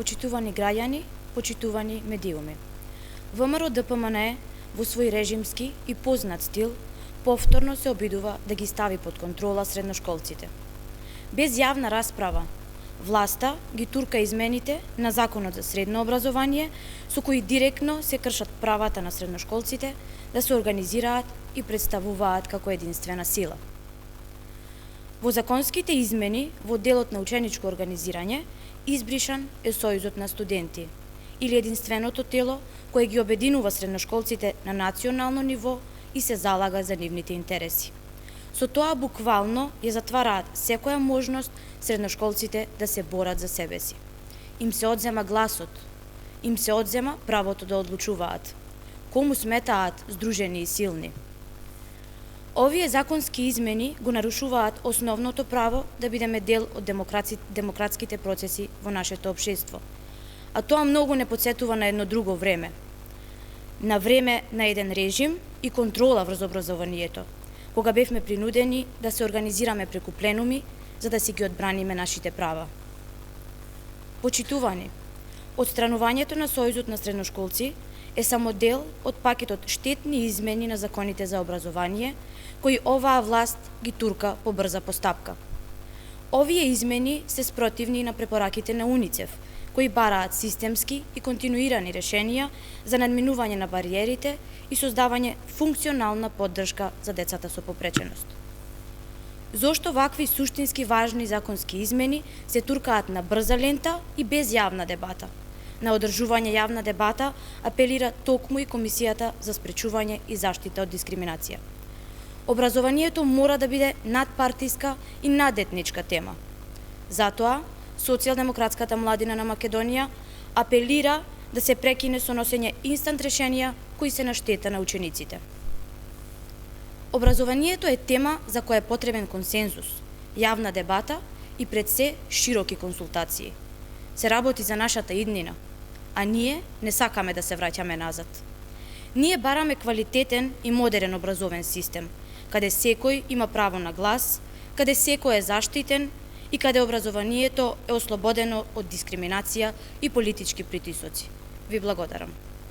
почитувани граѓани, почитувани медиуми. ВМРО ДПМНЕ во свој режимски и познат стил повторно се обидува да ги стави под контрола средношколците. Без јавна расправа, власта ги турка измените на Законот за средно образование, со кои директно се кршат правата на средношколците да се организираат и представуваат како единствена сила. Во законските измени во делот на ученичко организирање избришан е Сојузот на студенти, или единственото тело кое ги обединува средношколците на национално ниво и се залага за нивните интереси. Со тоа буквално ја затвараат секоја можност средношколците да се борат за себе си. Им се одзема гласот, им се одзема правото да одлучуваат. Кому сметаат здружени и силни? Овие законски измени го нарушуваат основното право да бидеме дел од демократските процеси во нашето општество. А тоа многу не потсетува на едно друго време. На време на еден режим и контрола врз образованието, кога бевме принудени да се организираме преку пленуми за да си ги одбраниме нашите права. Почитувани, отстранувањето на Сојузот на средношколци е само дел од пакетот штетни измени на законите за образование, кои оваа власт ги турка по брза постапка. Овие измени се спротивни на препораките на УНИЦЕФ, кои бараат системски и континуирани решенија за надминување на бариерите и создавање функционална поддршка за децата со попреченост. Зошто вакви суштински важни законски измени се туркаат на брза лента и без јавна дебата? На одржување јавна дебата апелира токму и Комисијата за спречување и заштита од дискриминација. Образованието мора да биде надпартиска и надетничка тема. Затоа, Социјалдемократската младина на Македонија апелира да се прекине со носење инстант решенија кои се на штета на учениците. Образованието е тема за која е потребен консензус, јавна дебата и пред се широки консултации. Се работи за нашата иднина, а ние не сакаме да се враќаме назад. Ние бараме квалитетен и модерен образовен систем, каде секој има право на глас, каде секој е заштитен и каде образованието е ослободено од дискриминација и политички притисоци. Ви благодарам.